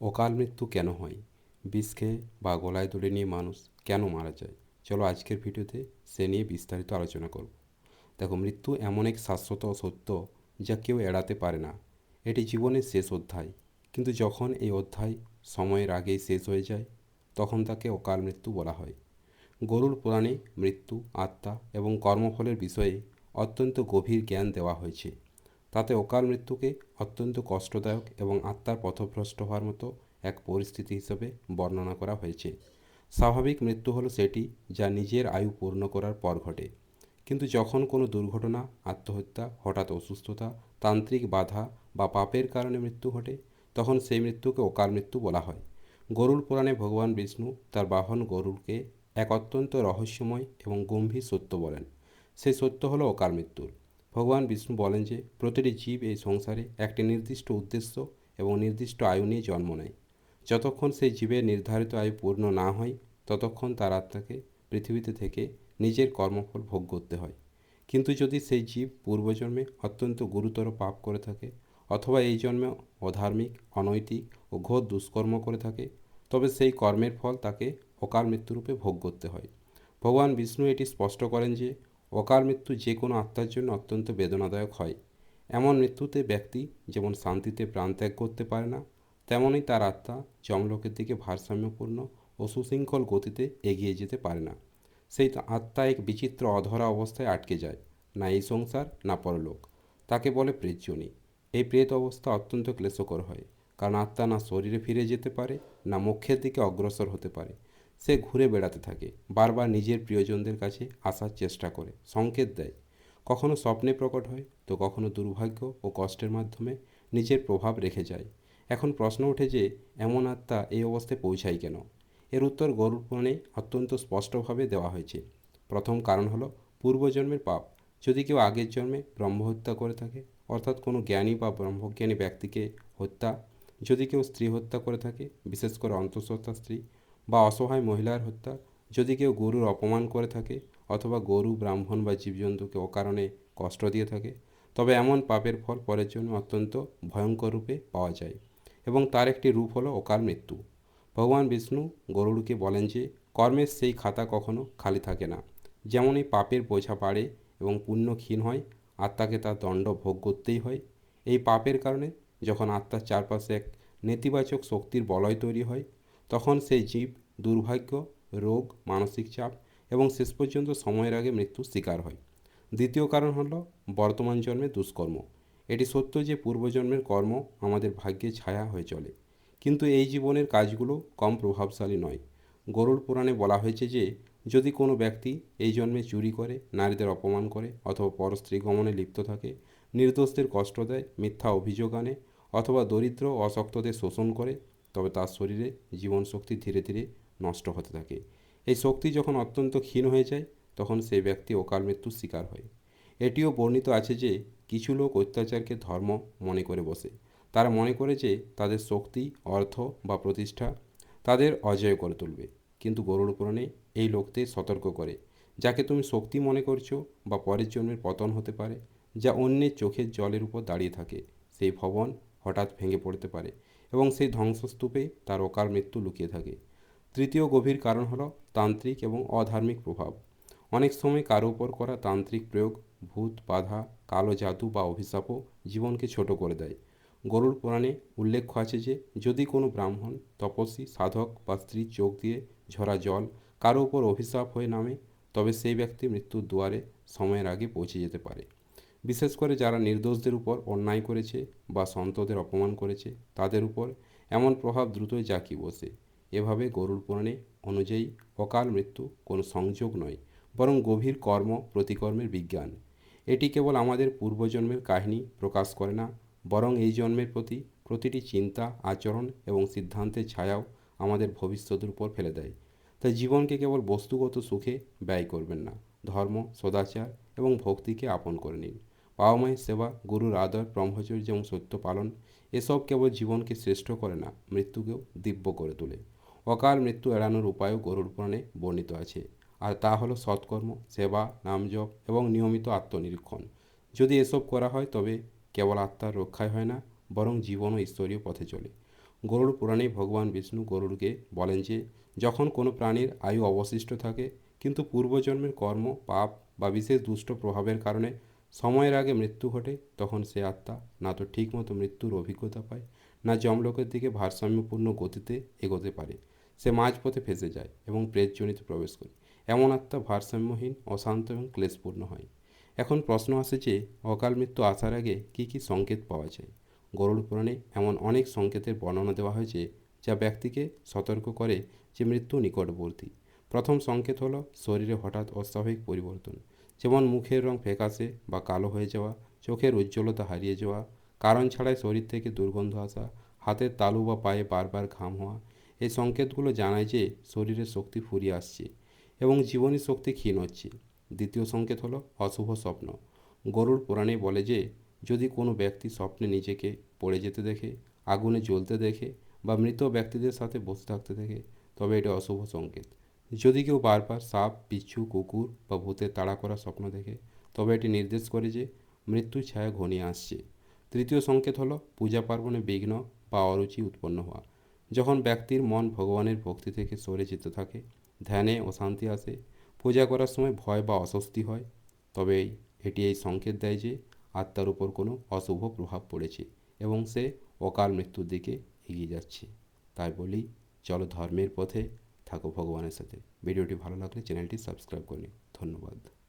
অকাল মৃত্যু কেন হয়? বিষ খেয়ে বা গলায় দড়ি নিয়ে মানুষ কেন মারা যায়? চলো আজকের ভিডিওতে সে নিয়ে বিস্তারিত আলোচনা করব। দেখো, মৃত্যু এমন এক শাশ্বত সত্য যা কেউ এড়াতে পারে না। এটি জীবনের শেষ অধ্যায়, কিন্তু যখন এই অধ্যায় সময়ের আগেই শেষ হয়ে যায় তখন তাকে অকাল মৃত্যু বলা হয়। গরুড় পুরাণে মৃত্যু, আত্মা এবং কর্মফলের বিষয়ে অত্যন্ত গভীর জ্ঞান দেওয়া হয়েছে। তাতে অকাল মৃত্যুকে অত্যন্ত কষ্টদায়ক এবং আত্মার পথভ্রষ্ট হওয়ার মতো এক পরিস্থিতি হিসেবে বর্ণনা করা হয়েছে। স্বাভাবিক মৃত্যু হলো সেটি যা নিজের আয়ু পূর্ণ করার পর ঘটে, কিন্তু যখন কোনো দুর্ঘটনা, আত্মহত্যা, হঠাৎ অসুস্থতা, তান্ত্রিক বাধা বা পাপের কারণে মৃত্যু ঘটে, তখন সেই মৃত্যুকে অকাল মৃত্যু বলা হয়। গরুড় পুরাণে ভগবান বিষ্ণু তার বাহন গরুড়কে এক অত্যন্ত রহস্যময় এবং গম্ভীর সত্য বলেন। সেই সত্য হলো অকাল মৃত্যুর। ভগবান বিষ্ণু বলেন যে প্রতিটি জীব এই সংসারে একটি নির্দিষ্ট উদ্দেশ্য এবং নির্দিষ্ট আয়ু নিয়ে জন্ম নেয়। যতক্ষণ সেই জীবের নির্ধারিত আয়ু পূর্ণ না হয় ততক্ষণ তার আত্মাকে পৃথিবীতে থেকে নিজের কর্মফল ভোগ করতে হয়। কিন্তু যদি সেই জীব পূর্বজন্মে অত্যন্ত গুরুতর পাপ করে থাকে অথবা এই জন্মে অধার্মিক, অনৈতিক ও ঘোর দুষ্কর্ম করে থাকে, তবে সেই কর্মের ফল তাকে অকাল মৃত্যুরূপে ভোগ করতে হয়। ভগবান বিষ্ণু এটি স্পষ্ট করেন যে অকাল মৃত্যু যে কোনো আত্মার জন্য অত্যন্ত বেদনাদায়ক হয়। এমন মৃত্যুতে ব্যক্তি যেমন শান্তিতে প্রাণত্যাগ করতে পারে না, তেমনই তার আত্মা যমলোকের দিকে ভারসাম্যপূর্ণ ও সুশৃঙ্খল গতিতে এগিয়ে যেতে পারে না। সেই আত্মা এক বিচিত্র অধরা অবস্থায় আটকে যায়, না এই সংসার না পরলোক। তাকে বলে প্রেতযোনি। এই প্রেত অবস্থা অত্যন্ত ক্লেশকর হয়, কারণ আত্মা না শরীরে ফিরে যেতে পারে, না মোক্ষের দিকে অগ্রসর হতে পারে। সে ঘুরে বেড়াতে থাকে, বারবার নিজের প্রিয়জনদের কাছে আসার চেষ্টা করে, সংকেত দেয়। কখনো স্বপ্নে প্রকট হয়, তো কখনো দুর্ভাগ্য ও কষ্টের মাধ্যমে নিজের প্রভাব রেখে যায়। এখন প্রশ্ন ওঠে যে এমন আত্মা এই অবস্থায় পৌঁছায় কেন? এর উত্তর গরুড় পুরাণে অত্যন্ত স্পষ্টভাবে দেওয়া হয়েছে। প্রথম কারণ হলো পূর্বজন্মের পাপ। যদি কেউ আগের জন্মে ব্রহ্মহত্যা করে থাকে, অর্থাৎ কোনো জ্ঞানী বা ব্রহ্মজ্ঞানী ব্যক্তিকে হত্যা, যদি কেউ স্ত্রী হত্যা করে থাকে, বিশেষ করে অন্তঃসত্ত্বা স্ত্রী, বা অসহায় মহিলার হত্যা, যদি কেউ গরুর অপমান করে থাকে অথবা গরু, ব্রাহ্মণ বা জীবজন্তুকে অকারণে কষ্ট দিয়ে থাকে, তবে এমন পাপের ফল পরের জন্য অত্যন্ত ভয়ঙ্কর রূপে পাওয়া যায়, এবং তার একটি রূপ হলো অকাল মৃত্যু। ভগবান বিষ্ণু গরুড়কে বলেন যে কর্মের সেই খাতা কখনো খালি থাকে না। যেমনই পাপের বোঝা বাড়ে এবং পুণ্য ক্ষীণ হয়, আত্মাকে তার দণ্ড ভোগ করতেই হয়। এই পাপের কারণে যখন আত্মার চারপাশে এক নেতিবাচক শক্তির বলয় তৈরি হয়, তখন সেই জীব দুর্ভাগ্য, রোগ, মানসিক চাপ এবং শেষ পর্যন্ত সময়ের আগে মৃত্যুর শিকার হয়। দ্বিতীয় কারণ হলো বর্তমান জন্মের দুষ্কর্ম। এটি সত্য যে পূর্বজন্মের কর্ম আমাদের ভাগ্যে ছায়া হয়ে চলে, কিন্তু এই জীবনের কাজগুলো কম প্রভাবশালী নয়। গরুড় পুরাণে বলা হয়েছে যে যদি কোনো ব্যক্তি এই জন্মে চুরি করে, নারীদের অপমান করে অথবা পরস্ত্রী গমনে লিপ্ত থাকে, নির্দোষদের কষ্ট দেয়, মিথ্যা অভিযোগ আনে অথবা দরিদ্র অশক্তদের শোষণ করে, তবে তার শরীরে জীবন শক্তি ধীরে ধীরে নষ্ট হতে থাকে। এই শক্তি যখন অত্যন্ত ক্ষীণ হয়ে যায়, তখন সেই ব্যক্তি অকাল মৃত্যুর শিকার হয়। এটিও বর্ণিত আছে যে কিছু লোক অত্যাচারকে ধর্ম মনে করে বসে। তারা মনে করে যে তাদের শক্তি, অর্থ বা প্রতিষ্ঠা তাদের অজেয় করে তুলবে। কিন্তু গরুড় পুরাণে এই লোকদের সতর্ক করে, যাকে তুমি শক্তি মনে করছো বা পরের জন্মের পতন হতে পারে, যা অন্যের চোখের জলের উপর দাঁড়িয়ে থাকে, সেই ভবন হঠাৎ ভেঙে পড়তে পারে এবং সেই ধ্বংসস্তূপে তার অকাল মৃত্যু লুকিয়ে থাকে। তৃতীয় গভীর কারণ হলো তান্ত্রিক এবং অধার্মিক প্রভাব। অনেক সময় কারো উপর করা তান্ত্রিক প্রয়োগ, ভূত বাধা, কালো জাদু বা অভিশাপও জীবনকে ছোট করে দেয়। গরুড় পুরাণে উল্লেখ আছে যে যদি কোনো ব্রাহ্মণ, তপস্বী, সাধক বা স্ত্রীর চোখ দিয়ে ঝরা জল কারো উপর অভিশাপ হয়ে নামে, তবে সেই ব্যক্তি মৃত্যুর দুয়ারে সময়ের আগে পৌঁছে যেতে পারে। বিশেষ করে যারা নির্দোষদের উপর অন্যায় করেছে বা সন্তদের অপমান করেছে, তাদের উপর এমন প্রভাব দ্রুতই জাঁকিয়ে বসে। এভাবে গরুড় পুরাণে অনুযায়ী অকাল মৃত্যু কোনো সংযোগ নয়, বরং গভীর কর্ম প্রতিকর্মের বিজ্ঞান। এটি কেবল আমাদের পূর্বজন্মের কাহিনী প্রকাশ করে না, বরং এই জন্মের প্রতি প্রতিটি চিন্তা, আচরণ এবং সিদ্ধান্তের ছায়াও আমাদের ভবিষ্যতের উপর ফেলে দেয়। তাই জীবনকে কেবল বস্তুগত সুখে ব্যয় করবেন না, ধর্ম, সদাচার এবং ভক্তিকে আপন করে নিন। বাবা মায়ের সেবা, গুরুর আদর, ব্রহ্মচর্য এবং সত্য পালন, এসব কেবল জীবনকে শ্রেষ্ঠ করে না, মৃত্যুকেও দিব্য করে তোলে। অকাল মৃত্যু এড়ানোর উপায়ও গরুড় পুরাণে বর্ণিত আছে, আর তা হলো সৎকর্ম, সেবা, নামজপ এবং নিয়মিত আত্মনিরীক্ষণ। যদি এসব করা হয় তবে কেবল আত্মার রক্ষাই হয় না, বরং জীবন ও ঈশ্বরীয় পথে চলে। গরুড় পুরাণে ভগবান বিষ্ণু গরুড়কে বলেন যে যখন কোনো প্রাণীর আয়ু অবশিষ্ট থাকে কিন্তু পূর্বজন্মের কর্ম পাপ বা বিশেষ দুষ্ট প্রভাবের কারণে সময়ের আগে মৃত্যু ঘটে, তখন সে আত্মা না তো ঠিকমতো মৃত্যুর অভিজ্ঞতা পায়, না যমলোকের দিকে ভারসাম্যপূর্ণ গতিতে এগোতে পারে। সে মাঝপথে ফেঁসে যায় এবং প্রেতজনিতে প্রবেশ করে। এমন আত্মা ভারসাম্যহীন, অশান্ত এবং ক্লেশপূর্ণ হয়। এখন প্রশ্ন আসে যে অকাল মৃত্যু আসার আগে কী কী সংকেত পাওয়া যায়। গরুড় পুরাণে এমন অনেক সংকেতের বর্ণনা দেওয়া হয়েছে যা ব্যক্তিকে সতর্ক করে যে মৃত্যু নিকটবর্তী। প্রথম সংকেত হলো শরীরে হঠাৎ অস্বাভাবিক পরিবর্তন, যেমন মুখের রং ফ্যাকাশে বা কালো হয়ে যাওয়া, চোখের উজ্জ্বলতা হারিয়ে যাওয়া, কারণ ছাড়াই শরীর থেকে দুর্গন্ধ আসা, হাতের তালু বা পায়ে বারবার ঘাম হওয়া। এই সংকেতগুলো জানায় যে শরীরের শক্তি ফুরিয়ে আসছে এবং জীবনী শক্তি ক্ষীণ হচ্ছে। দ্বিতীয় সংকেত হলো অশুভ স্বপ্ন। গরুড় পুরাণে বলে যে যদি কোনো ব্যক্তি স্বপ্নে নিজেকে পড়ে যেতে দেখে, আগুনে জ্বলতে দেখে বা মৃত ব্যক্তিদের সাথে বসে থাকতে দেখে, তবে এটা অশুভ সংকেত। যদি কেউ বারবার সাপ, বিচ্ছু, কুকুর বা ভূতের তাড়া করা স্বপ্ন দেখে, তবে এটি নির্দেশ করে যে মৃত্যুর ছায়া ঘনিয়ে আসছে। তৃতীয় সংকেত হলো পূজা পার্বণে বিঘ্ন বা অরুচি উৎপন্ন হওয়া। যখন ব্যক্তির মন ভগবানের ভক্তি থেকে সরে যেতে থাকে, ধ্যানে অশান্তি আসে, পূজা করার সময় ভয় বা অস্বস্তি হয়, তবে এটি এই সংকেত দেয় যে আত্মার উপর কোনো অশুভ প্রভাব পড়েছে এবং সে অকাল মৃত্যুর দিকে এগিয়ে যাচ্ছে। তাই বলি, চলো ধর্মের পথে, থাকো ভগবানের সাথে। ভিডিওটি ভালো লাগলে চ্যানেলটি সাবস্ক্রাইব করে নিও। ধন্যবাদ।